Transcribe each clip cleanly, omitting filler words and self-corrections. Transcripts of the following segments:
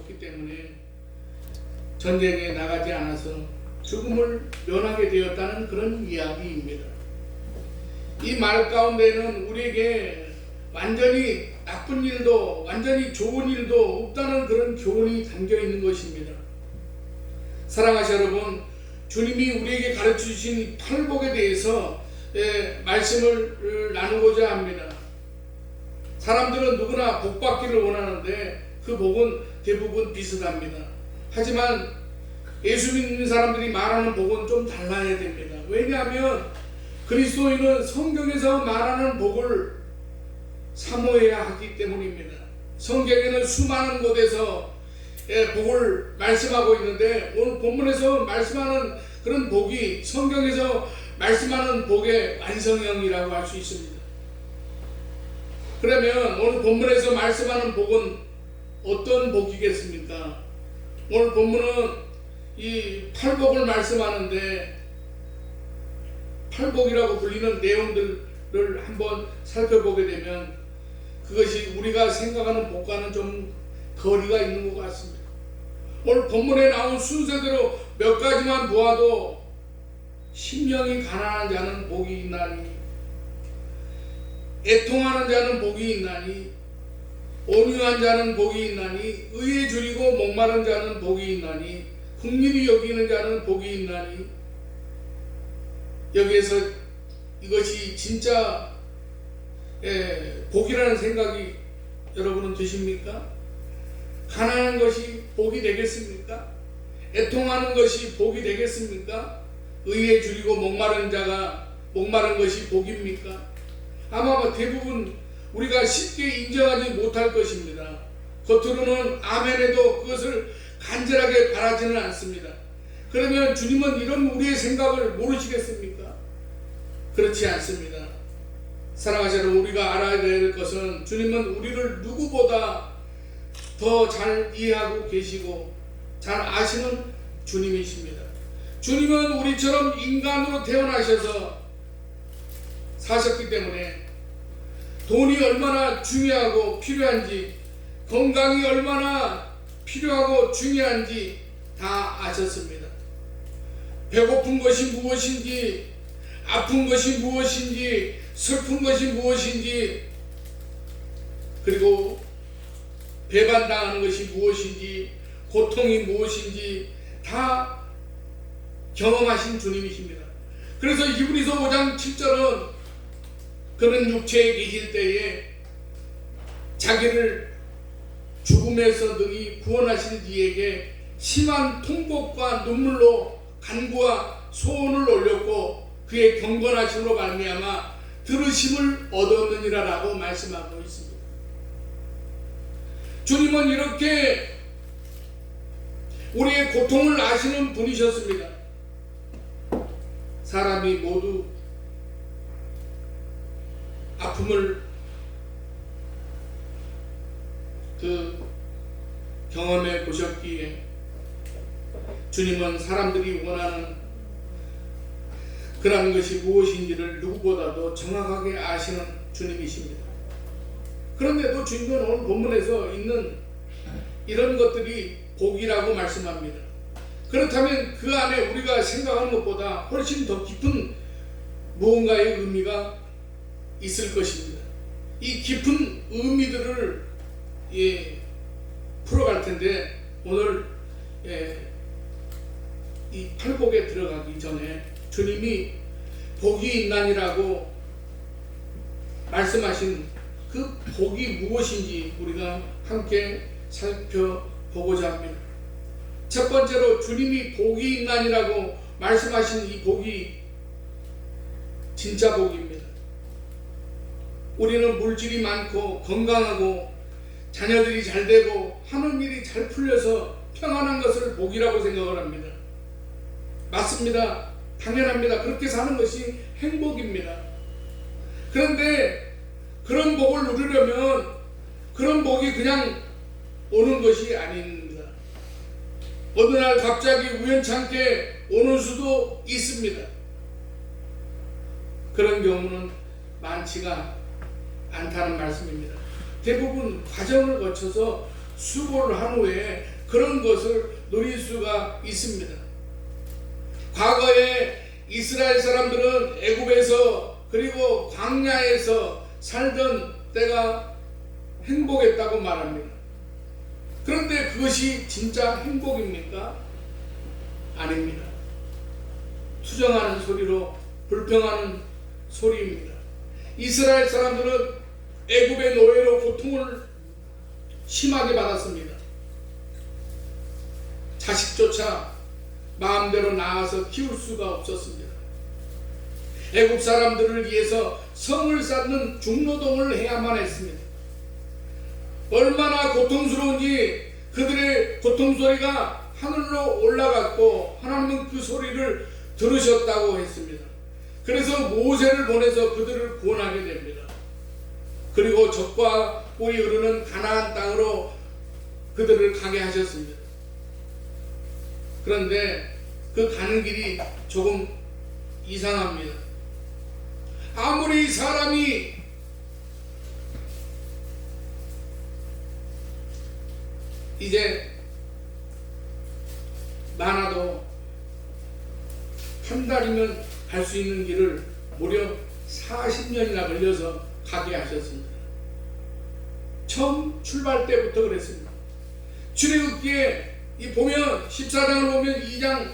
없기 때문에 전쟁에 나가지 않아서 죽음을 면하게 되었다는 그런 이야기입니다. 이 말 가운데는 우리에게 완전히 나쁜 일도 완전히 좋은 일도 없다는 그런 교훈이 담겨 있는 것입니다. 사랑하시는 여러분, 주님이 우리에게 가르쳐 주신 팔복에 대해서 말씀을 나누고자 합니다. 사람들은 누구나 복 받기를 원하는데 그 복은 대부분 비슷합니다. 하지만 예수 믿는 사람들이 말하는 복은 좀 달라야 됩니다. 왜냐하면 그리스도인은 성경에서 말하는 복을 사모해야 하기 때문입니다. 성경에는 수많은 곳에서 복을 말씀하고 있는데 오늘 본문에서 말씀하는 그런 복이 성경에서 말씀하는 복의 완성형이라고 할 수 있습니다. 그러면 오늘 본문에서 말씀하는 복은 어떤 복이겠습니까? 오늘 본문은 이 팔복을 말씀하는데 팔복이라고 불리는 내용들을 한번 살펴보게 되면 그것이 우리가 생각하는 복과는 좀 거리가 있는 것 같습니다. 오늘 본문에 나온 순서대로 몇 가지만 보아도 심령이 가난한 자는 복이 있나니, 애통하는 자는 복이 있나니, 온유한 자는 복이 있나니, 의에 줄이고 목마른 자는 복이 있나니, 긍휼히 여기는 자는 복이 있나니. 여기에서 이것이 진짜 복이라는 생각이 여러분은 드십니까? 가난한 것이 복이 되겠습니까? 애통하는 것이 복이 되겠습니까? 의에 줄이고 목마른 것이 복입니까? 아마 대부분 우리가 쉽게 인정하지 못할 것입니다. 겉으로는 아멘해도 그것을 간절하게 바라지는 않습니다. 그러면 주님은 이런 우리의 생각을 모르시겠습니까? 그렇지 않습니다. 사랑하시는 우리가 알아야 될 것은 주님은 우리를 누구보다 더 잘 이해하고 계시고 잘 아시는 주님이십니다. 주님은 우리처럼 인간으로 태어나셔서 사셨기 때문에 돈이 얼마나 중요하고 필요한지, 건강이 얼마나 필요하고 중요한지 다 아셨습니다. 배고픈 것이 무엇인지, 아픈 것이 무엇인지, 슬픈 것이 무엇인지, 그리고 배반당하는 것이 무엇인지, 고통이 무엇인지 다 경험하신 주님이십니다. 그래서 히브리서 5장 7절은 그는 육체에 계실 때에 자기를 죽음에서 능히 구원하신 이에게 심한 통곡과 눈물로 간구와 소원을 올렸고 그의 경건하심으로 말미암아 들으심을 얻었느니라라고 말씀하고 있습니다. 주님은 이렇게 우리의 고통을 아시는 분이셨습니다. 사람이 모두 아픔을 경험해 보셨기에 주님은 사람들이 원하는 그런 것이 무엇인지를 누구보다도 정확하게 아시는 주님이십니다. 그런데도 주님은 오늘 본문에서 있는 이런 것들이 복이라고 말씀합니다. 그렇다면 그 안에 우리가 생각하는 것보다 훨씬 더 깊은 무언가의 의미가 있을 것입니다. 이 깊은 의미들을 풀어갈 텐데 오늘 이 팔복에 들어가기 전에 주님이 복이 있나니라고 말씀하신 그 복이 무엇인지 우리가 함께 살펴보고자 합니다. 첫 번째로 주님이 복이 있나니라고 말씀하신 이 복이 진짜 복입니다. 우리는 물질이 많고 건강하고 자녀들이 잘 되고 하는 일이 잘 풀려서 평안한 것을 복이라고 생각을 합니다. 맞습니다. 당연합니다. 그렇게 사는 것이 행복입니다. 그런데 그런 복을 누리려면 그런 복이 그냥 오는 것이 아닙니다. 어느 날 갑자기 우연찮게 오는 수도 있습니다. 그런 경우는 많지가 않다는 말씀입니다. 대부분 과정을 거쳐서 수고를 한 후에 그런 것을 누릴 수가 있습니다. 과거에 이스라엘 사람들은 애굽에서 그리고 광야에서 살던 때가 행복했다고 말합니다. 그런데 그것이 진짜 행복입니까? 아닙니다. 투정하는 소리로 불평하는 소리입니다. 이스라엘 사람들은 애굽의 노예로 고통을 심하게 받았습니다. 자식조차 마음대로 낳아서 키울 수가 없었습니다. 애굽 사람들을 위해서 성을 쌓는 중노동을 해야만 했습니다. 얼마나 고통스러운지 그들의 고통소리가 하늘로 올라갔고 하나님은 그 소리를 들으셨다고 했습니다. 그래서 모세를 보내서 그들을 구원하게 됩니다. 그리고 젖과 꿀이 흐르는 가나안 땅으로 그들을 가게 하셨습니다. 그런데 그 가는 길이 조금 이상합니다. 아무리 사람이 이제 많아도 한 달이면 갈 수 있는 길을 무려 40년이나 걸려서 가게 하셨습니다. 처음 출발 때부터 그랬습니다. 출애굽기에 보면 14장을 보면 14장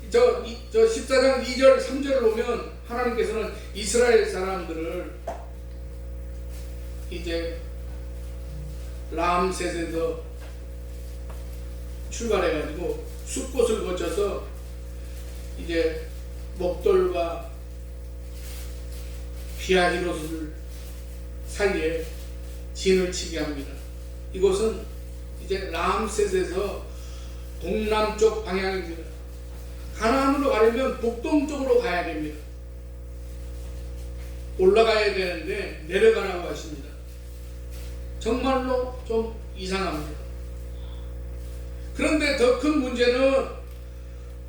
2절 3절을 보면 하나님께서는 이스라엘 사람들을 이제 람셋에서 출발해가지고 숲곳을 거쳐서 이제 목돌과 비아히롯을 사이에 진을 치게 합니다. 이곳은 이제 람셋에서 동남쪽 방향입니다. 가나안으로 가려면 북동쪽으로 가야 됩니다. 올라가야 되는데 내려가라고 하십니다. 정말로 좀 이상합니다. 그런데 더 큰 문제는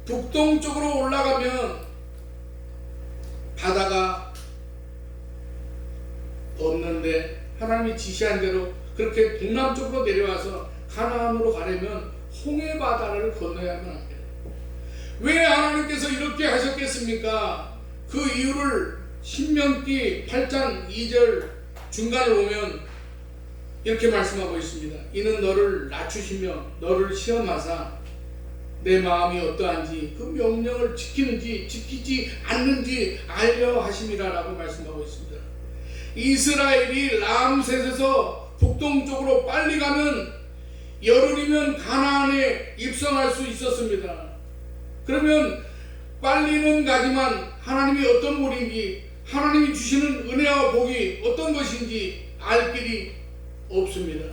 북동쪽으로 올라가면 바다가 없는데 하나님이 지시한 대로 그렇게 동남쪽으로 내려와서 가나안으로 가려면 홍해 바다를 건너야만 합니다. 왜 하나님께서 이렇게 하셨겠습니까? 그 이유를 신명기 8장 2절 중간을 보면 이렇게 말씀하고 있습니다. 이는 너를 낮추시며 너를 시험하사 내 마음이 어떠한지 그 명령을 지키는지 지키지 않는지 알려 하심이라 라고 말씀하고 있습니다. 이스라엘이 람셋에서 북동쪽으로 빨리 가면 열흘이면 가나안에 입성할 수 있었습니다. 그러면 빨리는 가지만 하나님이 어떤 분인지 하나님이 주시는 은혜와 복이 어떤 것인지 알 길이 없습니다.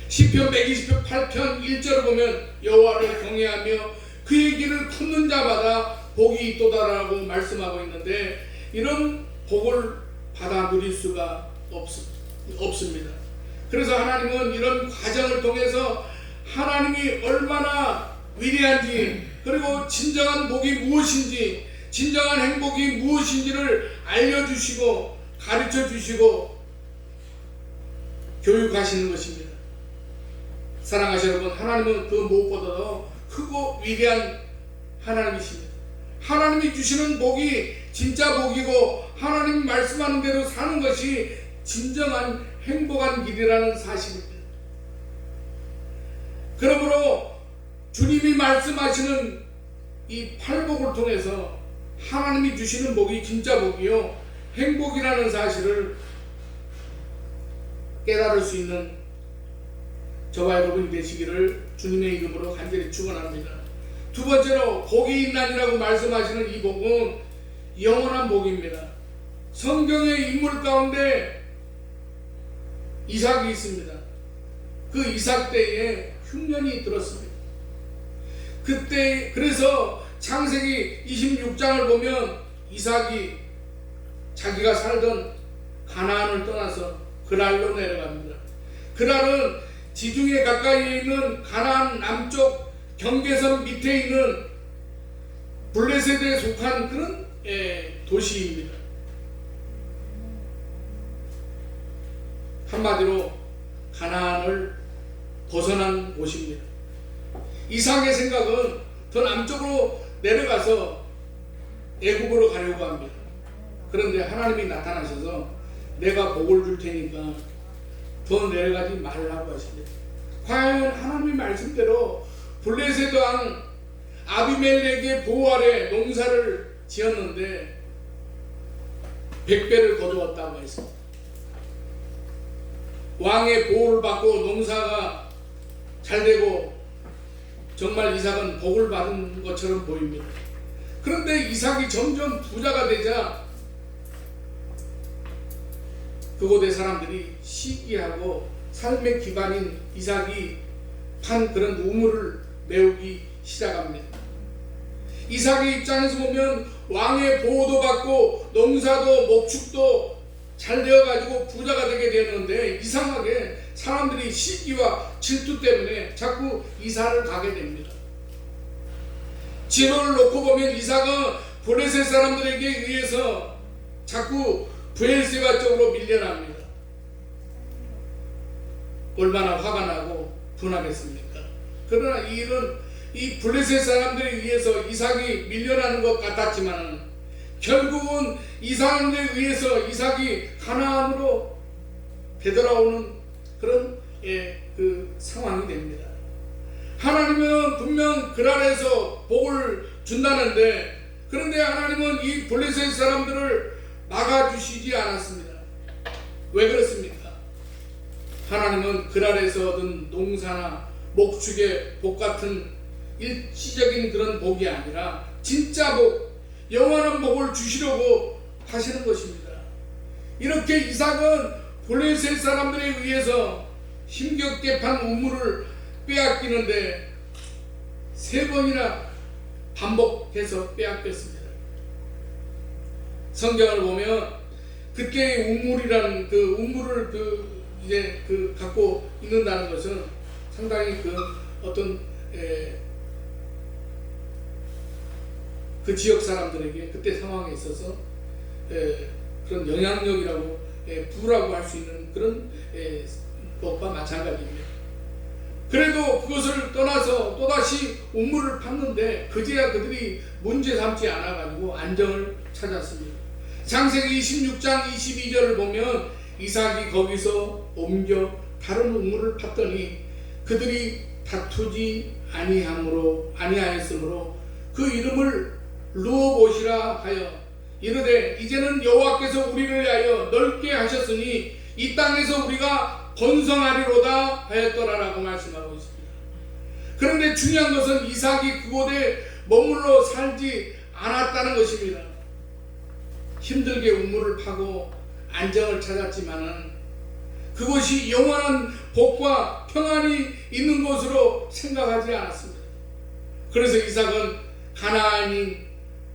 시편 128편 1절을 보면 여호와를 경외하며 그의 길을 걷는 자마다 복이 있도다라고 말씀하고 있는데 이런 복을 받아 누릴 수가 없습니다. 그래서 하나님은 이런 과정을 통해서 하나님이 얼마나 위대한지 그리고 진정한 복이 무엇인지 진정한 행복이 무엇인지를 알려주시고 가르쳐주시고 교육하시는 것입니다. 사랑하시는 여러분, 하나님은 그 무엇보다도 크고 위대한 하나님이십니다. 하나님이 주시는 복이 진짜 복이고 하나님이 말씀하는 대로 사는 것이 진정한 행복한 길이라는 사실입니다. 그러므로 주님이 말씀하시는 이 팔복을 통해서 하나님이 주시는 복이 진짜 복이요 행복이라는 사실을 깨달을 수 있는 저와 여러분이 되시기를 주님의 이름으로 간절히 축원합니다. 두 번째로 복이 있나니라고 말씀하시는 이 복은 영원한 복입니다. 성경의 인물 가운데 이삭이 있습니다. 그 이삭 때에 흉년이 들었습니다. 그때 그래서 창세기 26장을 보면 이삭이 자기가 살던 가나안을 떠나서 그랄로 내려갑니다. 그랄은 지중해 가까이에 있는 가나안 남쪽 경계선 밑에 있는 블레셋에 속한 그런 도시입니다. 한마디로 가나안을 벗어난 곳입니다. 이삭의 생각은 더 남쪽으로 내려가서 애굽으로 가려고 합니다. 그런데 하나님이 나타나셔서 내가 복을 줄 테니까 더 내려가지 말라고 하십니다. 과연 하나님의 말씀대로 블레셋 왕 아비멜렉의 보호 아래 농사를 지었는데 100배를 거두었다고 했습니다. 왕의 보호를 받고 농사가 잘 되고 정말 이삭은 복을 받은 것처럼 보입니다. 그런데 이삭이 점점 부자가 되자 그곳의 사람들이 시기하고 삶의 기반인 이삭이 판 그런 우물을 메우기 시작합니다. 이삭의 입장에서 보면 왕의 보호도 받고 농사도 목축도 잘 되어가지고 부자가 되게 되었는데 이상하게 사람들이 시기와 질투 때문에 자꾸 이삭을 가게 됩니다. 진호를 놓고 보면 이삭은 블레셋 사람들에게 의해서 자꾸 브엘세바 쪽으로 밀려납니다. 얼마나 화가 나고 분하겠습니까? 그러나 이 일은 이 블레셋 사람들에 의해서 이삭이 밀려나는 것 같았지만 결국은 이 사람들에 의해서 이삭이 가나안으로 되돌아오는 그런 그 상황이 됩니다. 하나님은 분명 그랄에서 복을 준다는데 그런데 하나님은 이 블레셋 사람들을 막아주시지 않았습니다. 왜 그렇습니까? 하나님은 그랄에서 얻은 농사나 목축의 복 같은 일시적인 그런 복이 아니라 진짜 복, 영원한 복을 주시려고 하시는 것입니다. 이렇게 이삭은 블레셋 사람들에 의해서 힘겹게 판 우물을 빼앗기는데 3번이나 반복해서 빼앗겼습니다. 성경을 보면 그때의 우물이라는 그 우물을 이제 갖고 있는다는 것은 상당히 그 어떤 그 지역 사람들에게 그때 상황에 있어서 그런 영향력이라고 부라고 할 수 있는 그런 것과 마찬가지입니다. 그래도 그것을 떠나서 또다시 우물을 팠는데 그제야 그들이 문제 삼지 않아가지고 안정을 찾았습니다. 창세기 26장 22절을 보면 이삭이 거기서 옮겨 다른 우물을 팠더니 그들이 다투지 아니하였으므로 그 이름을 르호봇이라 하여 이르되 이제는 여호와께서 우리를 위하여 넓게 하셨으니 이 땅에서 우리가 번성하리로다 하였더라라고 말씀하고 있습니다. 그런데 중요한 것은 이삭이 그곳에 머물러 살지 않았다는 것입니다. 힘들게 우물을 파고 안정을 찾았지만은 그것이 영원한 복과 평안이 있는 곳으로 생각하지 않았습니다. 그래서 이삭은 가나안인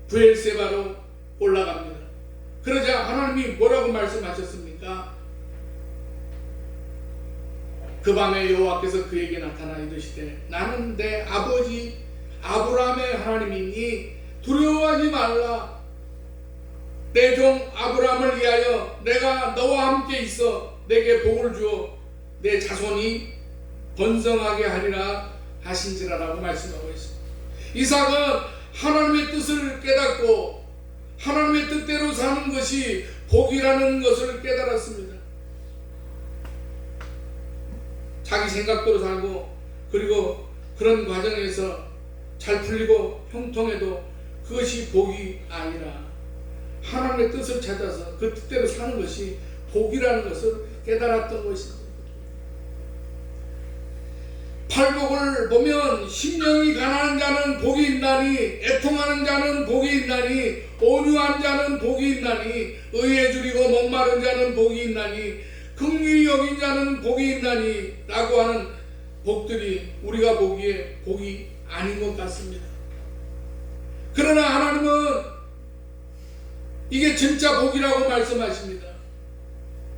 브엘세바로 올라갑니다. 그러자 하나님이 뭐라고 말씀하셨습니까? 그 밤에 여호와께서 그에게 나타나 이르시되 나는 내 아버지 아브라함의 하나님이니 두려워하지 말라. 내 종 아브라함을 위하여 내가 너와 함께 있어 내게 복을 주어 내 자손이 번성하게 하리라 하신지라라고 말씀하고 있습니다. 이삭은 하나님의 뜻을 깨닫고 하나님의 뜻대로 사는 것이 복이라는 것을 깨달았습니다. 자기 생각대로 살고 그리고 그런 과정에서 잘 풀리고 형통해도 그것이 복이 아니라 하나님의 뜻을 찾아서 그 뜻대로 사는 것이 복이라는 것을 깨달았던 것입니다. 팔복을 보면 심령이 가난한 자는 복이 있나니 애통하는 자는 복이 있나니 온유한 자는 복이 있나니 의에 줄이고 목마른 자는 복이 있나니 긍휼히 여긴 자는 복이 있나니 라고 하는 복들이 우리가 보기에 복이 아닌 것 같습니다. 그러나 하나님은 이게 진짜 복이라고 말씀하십니다.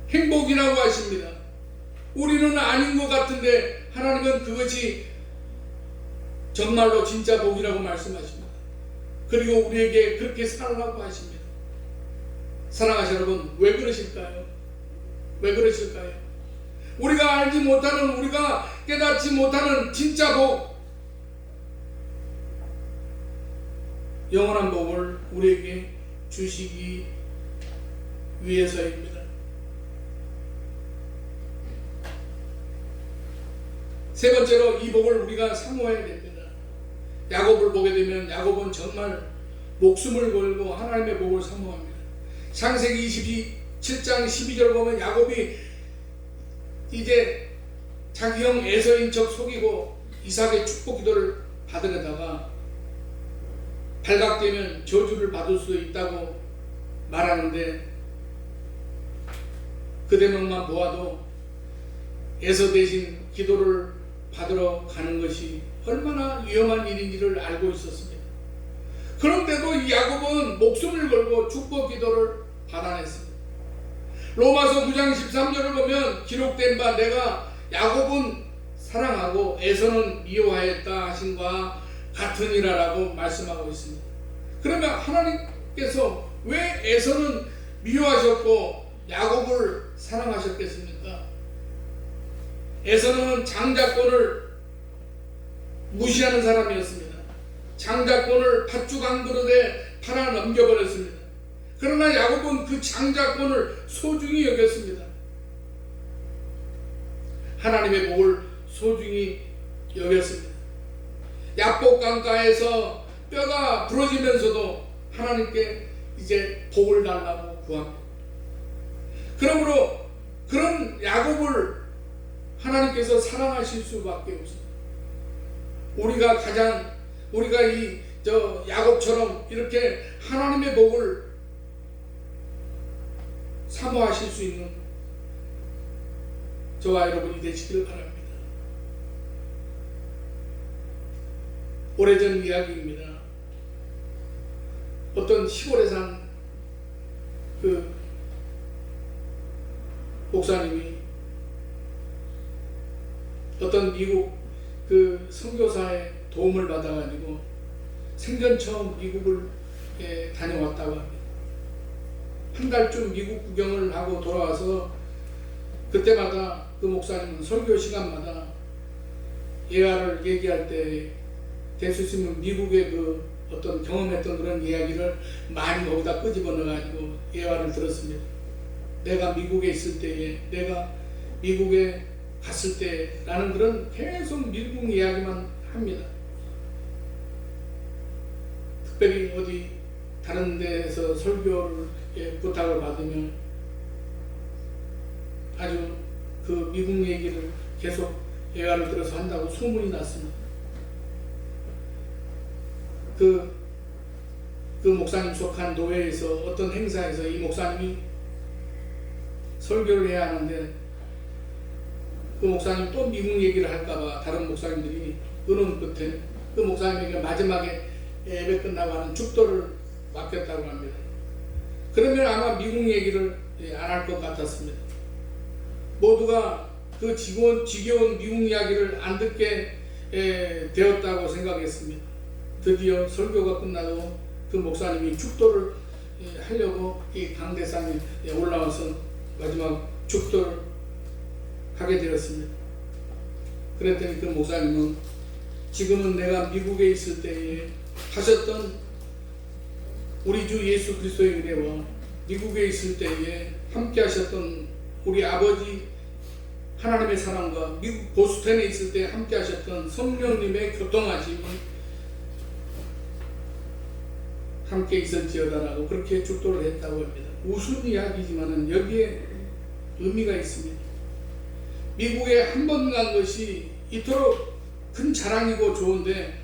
행복이라고 하십니다. 우리는 아닌 것 같은데 하나님은 그것이 정말로 진짜 복이라고 말씀하십니다. 그리고 우리에게 그렇게 살아라고 하십니다. 사랑하시는 여러분, 왜 그러실까요? 왜 그러실까요? 우리가 알지 못하는, 우리가 깨닫지 못하는 진짜 복, 영원한 복을 우리에게 주시기 위해서입니다. 세 번째로 이 복을 우리가 사모해야 됩니다. 야곱을 보게 되면 야곱은 정말 목숨을 걸고 하나님의 복을 사모합니다. 창세기 27장 12절 보면 야곱이 이제 자기 형 에서인 척 속이고 이삭의 축복 기도를 받으려다가 발각되면 저주를 받을 수 있다고 말하는데 그 대목만 보아도 에서 대신 기도를 받으러 가는 것이 얼마나 위험한 일인지를 알고 있었습니다. 그런데도 이 야곱은 목숨을 걸고 축복 기도를 받아냈습니다. 로마서 9장 13절을 보면 기록된 바 내가 야곱은 사랑하고 에서는 미워하였다 하신과 같으니라라고 말씀하고 있습니다. 그러면 하나님께서 왜 에서는 미워하셨고 야곱을 사랑하셨겠습니까? 에서는 장자권을 무시하는 사람이었습니다. 장자권을 팥죽 한 그릇에 팔아 넘겨버렸습니다. 그러나 야곱은 그 장자권을 소중히 여겼습니다. 하나님의 복을 소중히 여겼습니다. 야복 강가에서 뼈가 부러지면서도 하나님께 이제 복을 달라고 구합니다. 그러므로 그런 야곱을 하나님께서 사랑하실 수밖에 없습니다. 우리가 이 야곱처럼 이렇게 하나님의 복을 사모하실 수 있는 저와 여러분이 되시기를 바랍니다. 오래전 이야기입니다. 어떤 시골에 산 그 목사님이 어떤 미국 그 선교사의 도움을 받아가지고 생전 처음 미국을 다녀왔다고 합니다. 한 달쯤 미국 구경을 하고 돌아와서 그때마다 그 목사님은 설교 시간마다 예화를 얘기할 때 될 수 있으면 미국의 그 어떤 경험했던 그런 이야기를 많이 거기다 끄집어 넣어가지고 예화를 들었습니다. 내가 미국에 있을 때에, 내가 미국에 갔을 때라는 그런 계속 미국 이야기만 합니다. 특별히 어디 다른 데에서 설교를 부탁을 받으면 아주 그 미국 얘기를 계속 예화를 들어서 한다고 소문이 났습니다. 그 목사님 속한 노회에서 어떤 행사에서 이 목사님이 설교를 해야 하는데 그 목사님 또 미국 얘기를 할까봐 다른 목사님들이 의논 끝에 그 목사님에게 마지막에 예배 끝나고 하는 축도를 맡겼다고 합니다. 그러면 아마 미국 얘기를 안 할 것 같았습니다. 모두가 그 지겨운 미국 이야기를 안 듣게 되었다고 생각했습니다. 드디어 설교가 끝나고 그 목사님이 축도를 하려고 이 강대상에 올라와서 마지막 축도를 하게 되었습니다. 그랬더니 그 목사님은 지금은 내가 미국에 있을 때에 하셨던 우리 주 예수 그리스도의 은혜와 미국에 있을 때에 함께 하셨던 우리 아버지 하나님의 사랑과 미국 보스턴에 있을 때 함께 하셨던 성령님의 교통하심이 함께 있을지어다라고 그렇게 축도를 했다고 합니다. 우스운 이야기지만은 여기에 의미가 있습니다. 미국에 한 번 간 것이 이토록 큰 자랑이고 좋은데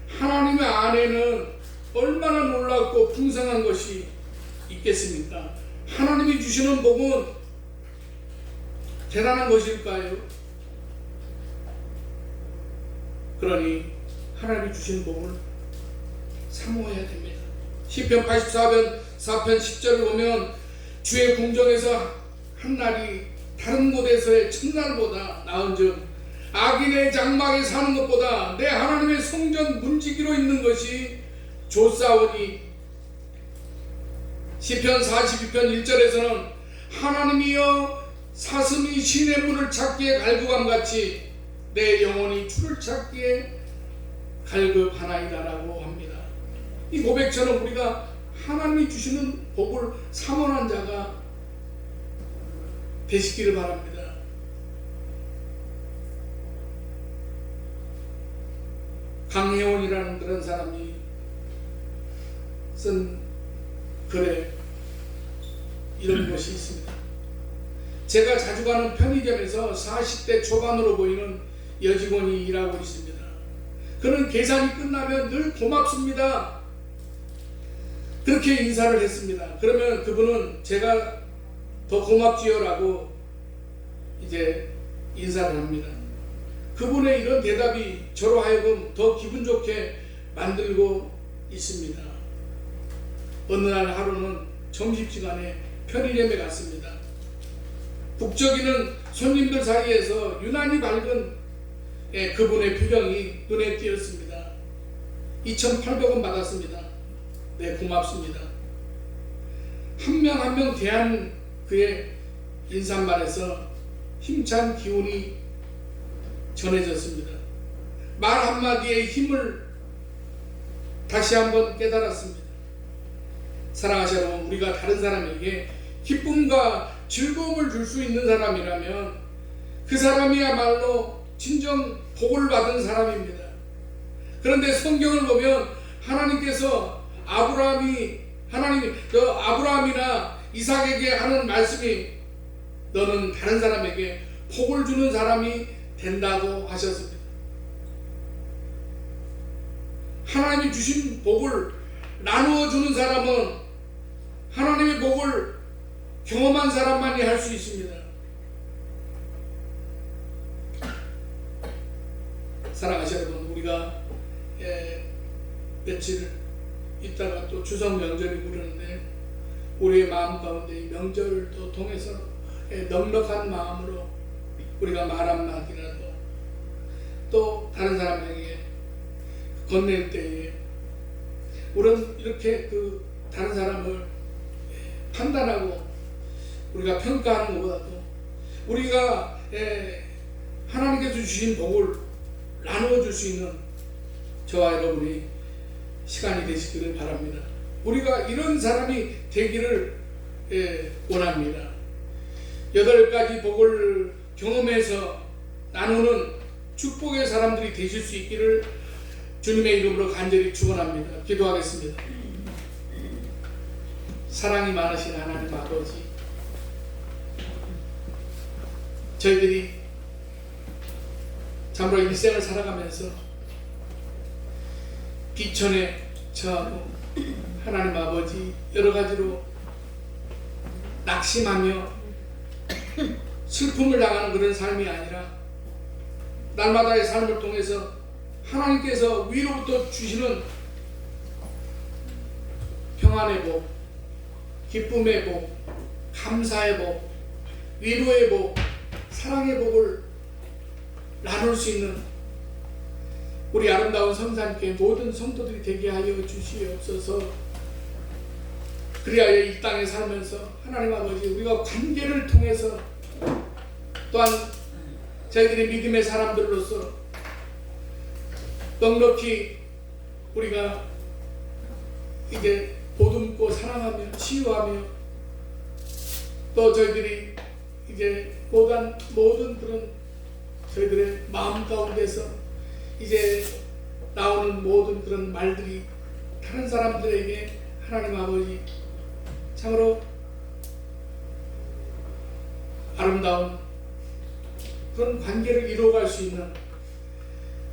하나님의 안에는 얼마나 놀랍고 풍성한 것이 있겠습니까? 하나님이 주시는 복은 대단한 것일까요? 그러니 하나님이 주신 복을 사모해야 됩니다. 시편 84편 4편 10절을 보면 주의 궁정에서 한 날이 다른 곳에서의 첫날보다 나은즉 악인의 장막에 사는 것보다 내 하나님의 성전 문지기로 있는 것이 좋사오니. 시편 42편 1절에서는 하나님이여 사슴이 신의 문을 찾기에 갈급함같이 내 영혼이 주를 찾기에 갈급하나이다라고 합니다. 이 고백처럼 우리가 하나님이 주시는 복을 사모하는 자가 되시기를 바랍니다. 강혜원이라는 그런 사람이 쓴 글에 이런 것이 있습니다. 제가 자주 가는 편의점에서 40대 초반으로 보이는 여직원이 일하고 있습니다. 그는 계산이 끝나면 늘 고맙습니다, 그렇게 인사를 했습니다. 그러면 그분은 제가 더 고맙지요 라고 이제 인사를 합니다. 그분의 이런 대답이 저로 하여금 더 기분 좋게 만들고 있습니다. 어느 날 하루는 점심시간에 편의점에 갔습니다. 북적이는 손님들 사이에서 유난히 밝은 그분의 표정이 눈에 띄었습니다. 2,800원 받았습니다. 네, 고맙습니다. 한 명 한 명 대한 그의 인사말에서 힘찬 기운이 전해졌습니다. 말 한마디에 힘을 다시 한번 깨달았습니다. 사랑하시는 여러분, 우리가 다른 사람에게 기쁨과 즐거움을 줄 수 있는 사람이라면 그 사람이야말로 진정 복을 받은 사람입니다. 그런데 성경을 보면 하나님께서 아브라함이나 이삭에게 하는 말씀이 너는 다른 사람에게 복을 주는 사람이 된다고 하셨습니다. 하나님이 주신 복을 나누어 주는 사람은 하나님의 복을 경험한 사람만이 할 수 있습니다. 사랑하시는 여러분, 우리가 며칠 있다가 또 추석 명절이 부르는데 우리의 마음 가운데 이 명절을 또 통해서 넉넉한 마음으로 우리가 말 한마디라도 또 다른 사람에게 건넬 때에 우리는 이렇게 그 다른 사람을 판단하고 우리가 평가하는 것보다도 우리가 하나님께서 주신 복을 나누어 줄 수 있는 저와 여러분이 시간이 되시기를 바랍니다. 우리가 이런 사람이 되기를 원합니다. 8가지 복을 경험해서 나누는 축복의 사람들이 되실 수 있기를 주님의 이름으로 간절히 축원합니다. 기도하겠습니다. 사랑이 많으신 하나님 아버지, 저희들이 참으로 일생을 살아가면서 비천에 처하고 하나님 아버지 여러 가지로 낙심하며 슬픔을 당하는 그런 삶이 아니라 날마다의 삶을 통해서 하나님께서 위로부터 주시는 평안의 복, 기쁨의 복, 감사의 복, 위로의 복, 사랑의 복을 나눌 수 있는 우리 아름다운 성산교회 모든 성도들이 되게 하여 주시옵소서. 그리하여 이 땅에 살면서 하나님 아버지 우리가 관계를 통해서 또한 저희들의 믿음의 사람들로서 넉넉히 우리가 이제 보듬고 사랑하며 치유하며 또 저희들이 이제 모든 그런 저희들의 마음 가운데서 이제 나오는 모든 그런 말들이 다른 사람들에게 하나님 아버지 참으로 아름다운 그런 관계를 이루어갈 수 있는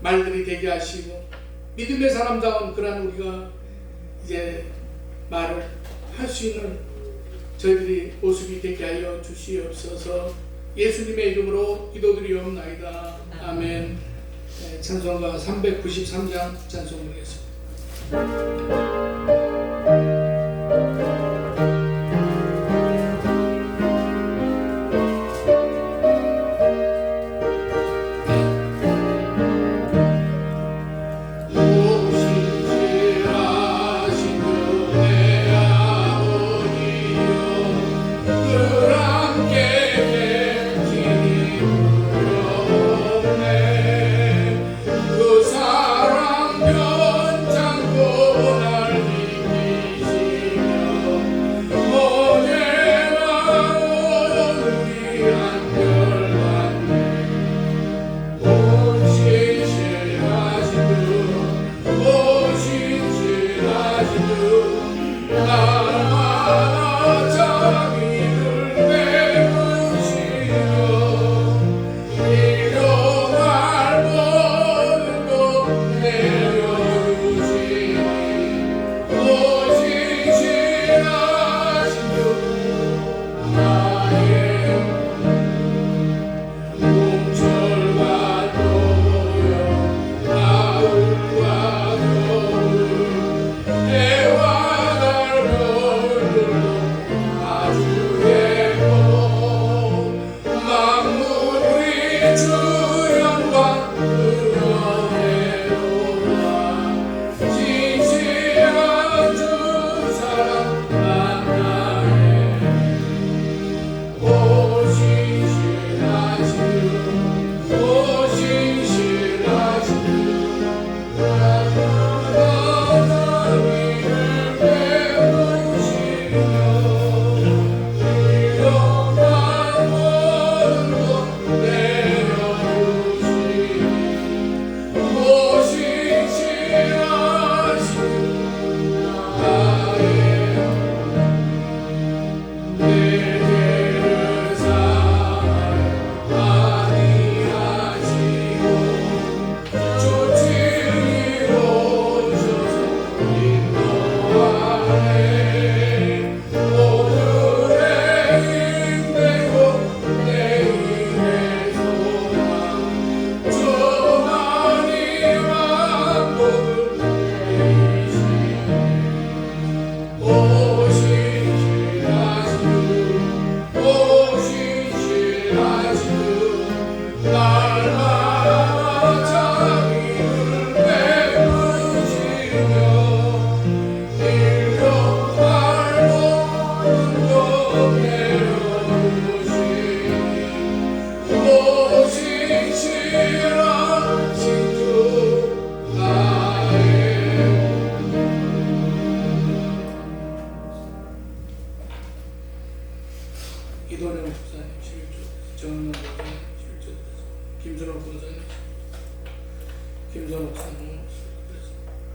말들이 되게 하시고 믿음의 사람다운 그런 우리가 이제 말을 할 수 있는 저희들이 모습이 되게 하여 주시옵소서. 예수님의 이름으로 기도드리옵나이다. 아멘. 찬송가 393장 찬송 드리겠습니다. 그 사랑 변창고 날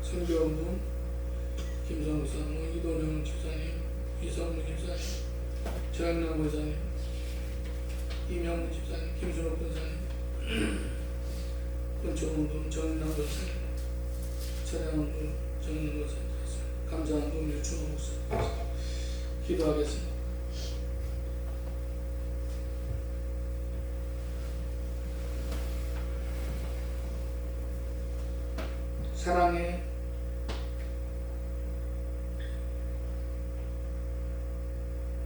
선교원군 김성우 사님, 이도령 집사님, 이성무 집사님, 최양남 권사님, 이명훈 집사님, 김순옥 권사님, 권총원군 정남 권사님, 차량원군 정남 권사님, 감사원군 유충원 목사님, 기도하겠습니다. 사랑의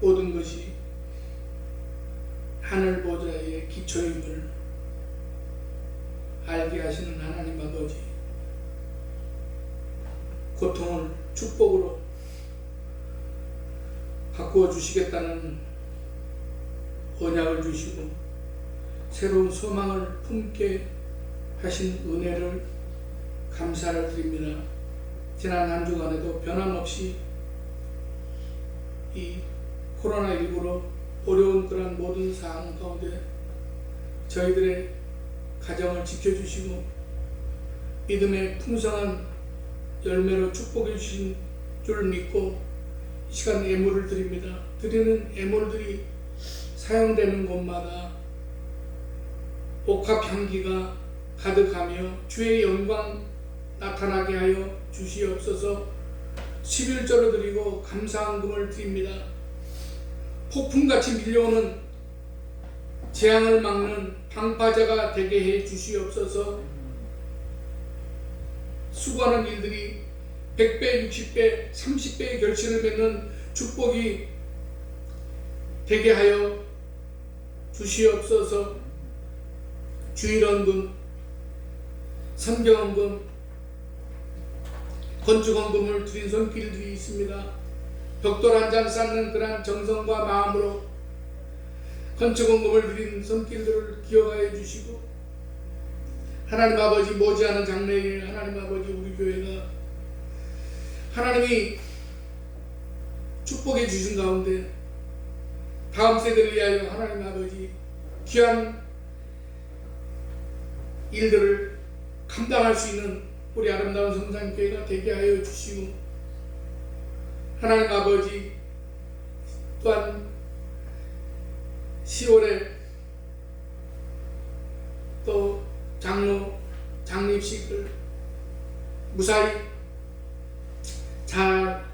모든 것이 하늘 보좌의 기초임을 알게 하시는 하나님 아버지, 고통을 축복으로 바꾸어 주시겠다는 언약을 주시고 새로운 소망을 품게 하신 은혜를 감사를 드립니다. 지난 한 주간에도 변함없이 이 코로나19로 어려운 그런 모든 상황 가운데 저희들의 가정을 지켜주시고 믿음의 풍성한 열매로 축복해 주신 줄 믿고 이 시간 예물을 드립니다. 드리는 예물들이 사용되는 곳마다 옥합 향기가 가득하며 주의 영광 나타나게 하여 주시옵소서. 11조를 드리고 감사한금을 드립니다. 폭풍같이 밀려오는 재앙을 막는 방파제가 되게 해 주시옵소서. 수고하는 일들이 100배, 60배, 30배의 결실을 맺는 축복이 되게 하여 주시옵소서. 주일원금, 선경원금, 건축원금을 드린 손길들이 있습니다. 벽돌 한 장 쌓는 그러한 정성과 마음으로 건축원금을 드린 손길들을 기억하여 주시고 하나님 아버지 머지않은 장래에 하나님 아버지 우리 교회가 하나님이 축복해 주신 가운데 다음 세대를 위하여 하나님 아버지 귀한 일들을 감당할 수 있는 우리 아름다운 성산교회가 되게 하여 주시고 하나님 아버지 또한 10월에 또 장로 장립식을 무사히 잘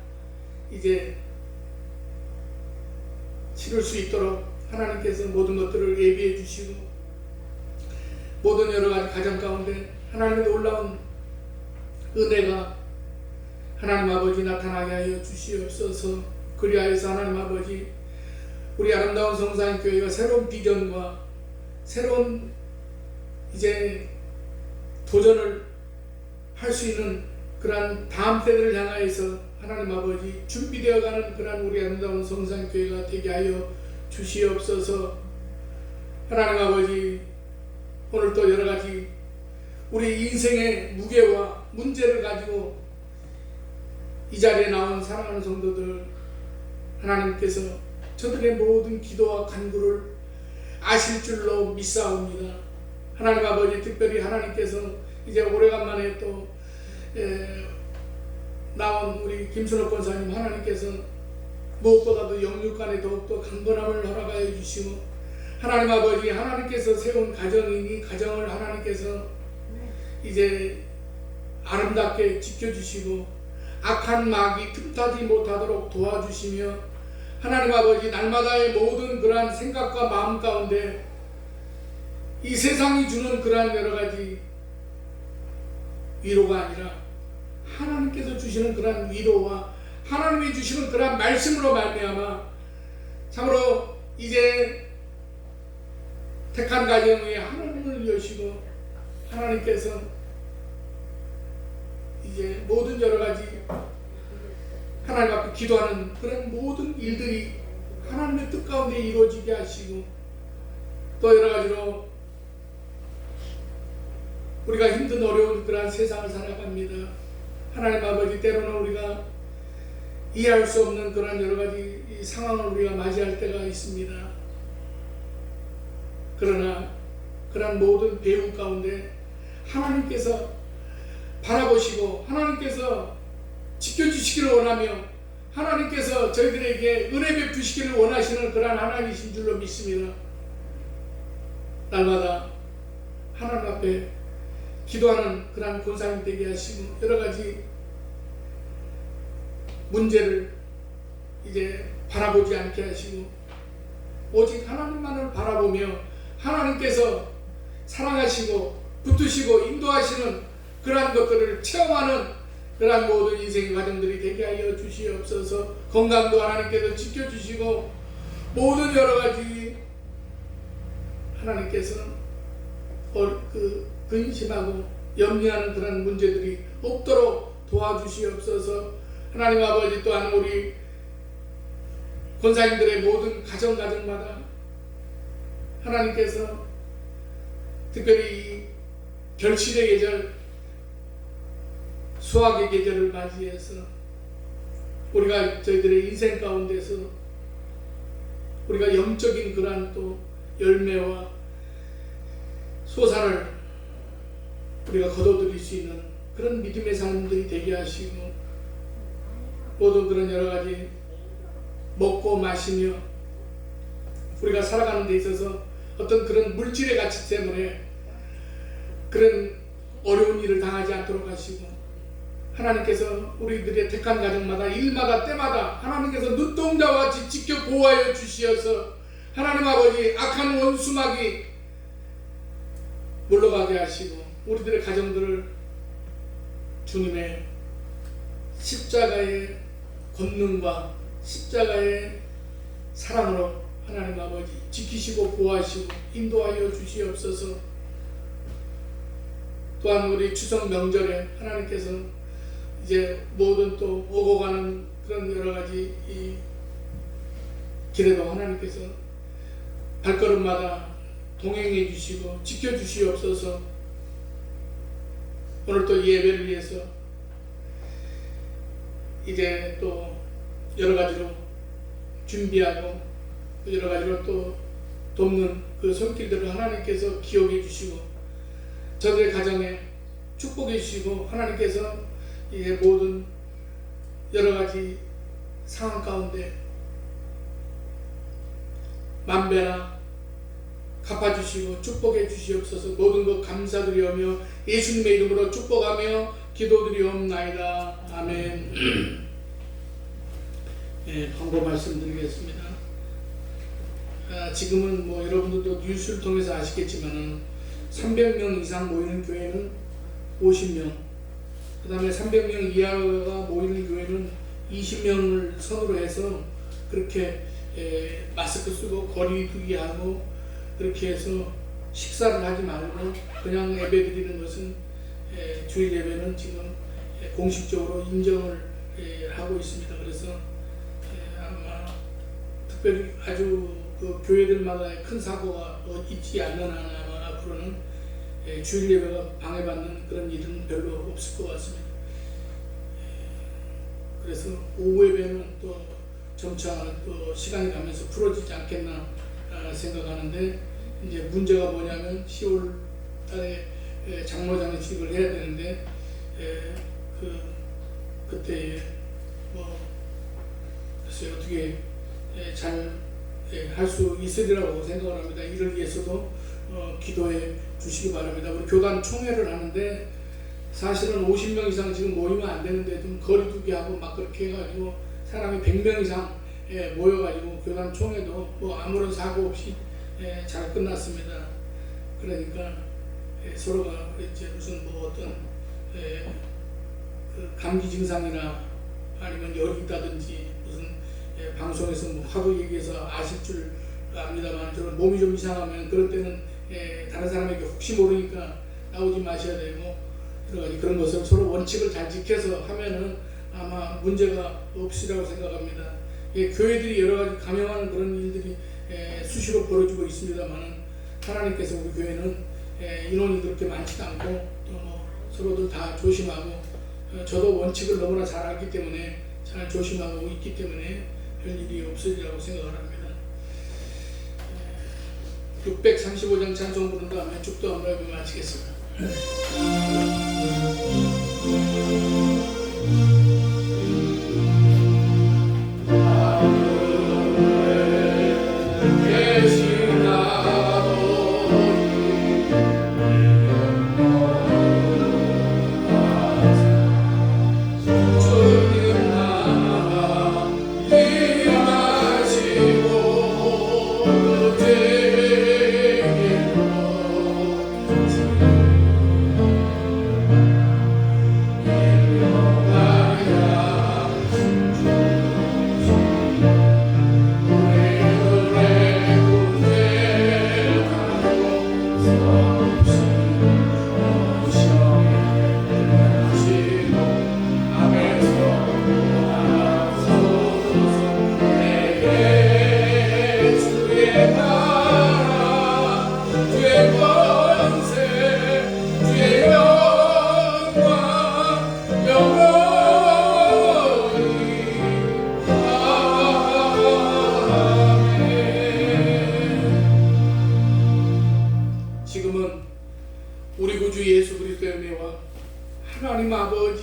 이제 치를 수 있도록 하나님께서 모든 것들을 예비해 주시고 모든 여러 가지 가정 가운데 하나님의 놀라운 은혜가 하나님 아버지 나타나게 하여 주시옵소서. 그리하여서 하나님 아버지 우리 아름다운 성산교회가 새로운 비전과 새로운 이제 도전을 할 수 있는 그러한 다음 세대를 향하여서 하나님 아버지 준비되어가는 그러한 우리 아름다운 성산교회가 되게 하여 주시옵소서. 하나님 아버지 오늘 또 여러가지 우리 인생의 무게와 문제를 가지고 이 자리에 나온 사랑하는 성도들 하나님께서 저들의 모든 기도와 간구를 아실 줄로 믿사옵니다. 하나님 아버지 특별히 하나님께서 이제 오래간만에 또 나온 우리 김순옥 권사님 하나님께서 무엇보다도 영육간에 더욱더 강건함을 허락하여 주시고 하나님 아버지 하나님께서 세운 가정이니 가정을 하나님께서 이제 아름답게 지켜주시고 악한 마귀 틈타지 못하도록 도와주시며 하나님 아버지 날마다의 모든 그러한 생각과 마음 가운데 이 세상이 주는 그러한 여러가지 위로가 아니라 하나님께서 주시는 그러한 위로와 하나님이 주시는 그러한 말씀으로 말미암아 참으로 이제 택한 가정에 하나님을 여시고 하나님께서 이제 모든 여러가지 하나님 앞에 기도하는 그런 모든 일들이 하나님의 뜻 가운데 이루어지게 하시고 또 여러가지로 우리가 힘든 어려운 그러한 세상을 살아갑니다. 하나님 아버지 때로는 우리가 이해할 수 없는 그런 여러가지 상황을 우리가 맞이할 때가 있습니다. 그러나 그런 모든 배움 가운데 하나님께서 바라보시고 하나님께서 지켜주시기를 원하며 하나님께서 저희들에게 은혜 베푸시기를 원하시는 그러한 하나님이신 줄로 믿습니다. 날마다 하나님 앞에 기도하는 그러한 권사님 되게 하시고 여러가지 문제를 이제 바라보지 않게 하시고 오직 하나님만을 바라보며 하나님께서 사랑하시고 붙드시고 인도하시는 그러한 것들을 체험하는 그러한 모든 인생의 과정들이 되게 하여 주시옵소서. 건강도 하나님께서 지켜주시고 모든 여러가지 하나님께서 근심하고 염려하는 그런 문제들이 없도록 도와주시옵소서. 하나님 아버지 또한 우리 권사님들의 모든 가정마다 하나님께서 특별히 이 결실의 계절, 수확의 계절을 맞이해서 우리가 저희들의 인생 가운데서 우리가 영적인 그러한 또 열매와 소산을 우리가 거둬들일 수 있는 그런 믿음의 삶들이 되게 하시고 모든 그런 여러가지 먹고 마시며 우리가 살아가는 데 있어서 어떤 그런 물질의 가치 때문에 그런 어려운 일을 당하지 않도록 하시고 하나님께서 우리들의 택한 가정마다 일마다 때마다 하나님께서 눈동자와 같이 지켜 보호하여 주시어서 하나님 아버지 악한 원수막이 물러가게 하시고 우리들의 가정들을 주님의 십자가의 권능과 십자가의 사랑으로 하나님 아버지 지키시고 보호하시고 인도하여 주시옵소서. 또한 우리 추석 명절에 하나님께서 이제 모든 또 오고 가는 그런 여러가지 이 길에도 하나님께서 발걸음마다 동행해 주시고 지켜 주시옵소서. 오늘 또 예배를 위해서 이제 또 여러가지로 준비하고 여러가지로 또 돕는 그 손길들을 하나님께서 기억해 주시고 저들의 가정에 축복해 주시고 하나님께서 이제 모든 여러가지 상황 가운데 만배나 갚아주시고 축복해 주시옵소서. 모든 것 감사드리오며 예수님의 이름으로 축복하며 기도드리옵나이다. 아멘. 네, 광고 말씀드리겠습니다. 지금은 뭐 여러분들도 뉴스를 통해서 아시겠지만은 300명 이상 모이는 교회는 50명, 그 다음에 300명 이하가 모이는 교회는 20명을 선으로 해서 그렇게 마스크 쓰고 거리 두기 하고 그렇게 해서 식사를 하지 말고 그냥 예배 드리는 것은 주일 예배는 지금 공식적으로 인정을 하고 있습니다. 그래서 아마 특별히 아주 그 교회들마다 큰 사고가 있지 않는 한 아마 앞으로는 주일 예배가 방해받는 그런 일은 별로 없을 것 같습니다. 그래서 오후 예배는 또 점차 또 시간이 가면서 풀어지지 않겠나 생각하는데 이제 문제가 뭐냐면 10월 달에 장로장식을 해야 되는데 그때 뭐 글쎄 어떻게 잘 할 수 있으리라고 생각을 합니다. 이를 위해서도 기도해 주시기 바랍니다. 우리 교단 총회를 하는데 사실은 50명 이상 지금 모이면 안 되는데 좀 거리 두기 하고 막 그렇게 해가지고 사람이 100명 이상 모여가지고 교단 총회도 뭐 아무런 사고 없이 잘 끝났습니다. 그러니까 서로가 이제 무슨 뭐 어떤 그 감기 증상이나 아니면 열이 있다든지 무슨 방송에서 뭐 하도 얘기해서 아실 줄 압니다만 저는 몸이 좀 이상하면 그럴 때는 다른 사람에게 혹시 모르니까 나오지 마셔야 되고 여러 가지 그런 것을 서로 원칙을 잘 지켜서 하면은 아마 문제가 없으리라고 생각합니다. 교회들이 여러 가지 감염하는 그런 일들이 수시로 벌어지고 있습니다만은 하나님께서 우리 교회는 인원이 그렇게 많지도 않고 또 뭐 서로들 다 조심하고 저도 원칙을 너무나 잘 알기 때문에 잘 조심하고 있기 때문에 별 일이 없으리라고 생각을 합니다. 635장 찬송 부른 다음에 축도 한번 마치겠습니다.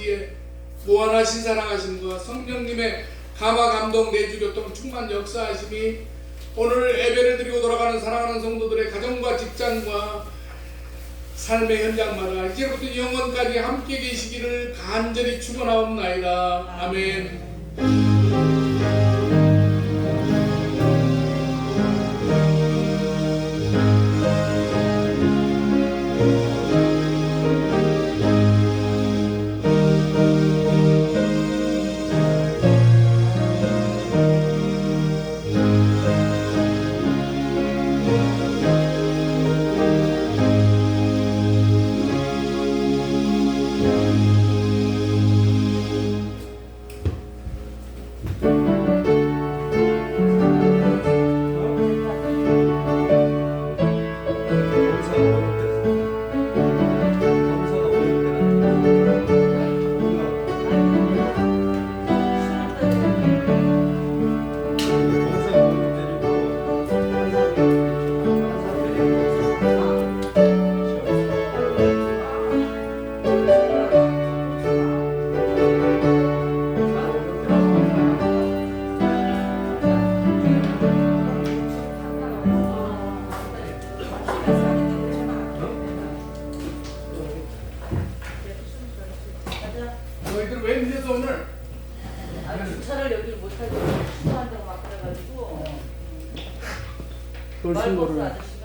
아버지의 무한하신 사랑하심과 성령님의 감화 감동 내주 교통 충만 역사하심이 오늘 예배를 드리고 돌아가는 사랑하는 성도들의 가정과 직장과 삶의 현장마다 이제부터 영원까지 함께 계시기를 간절히 축원하옵나이다. 아멘. 너희들 왜 늦어서 오늘? 주차를 여기 못하고 수고한다고 막 그래가지고 돌싱고를 아저씨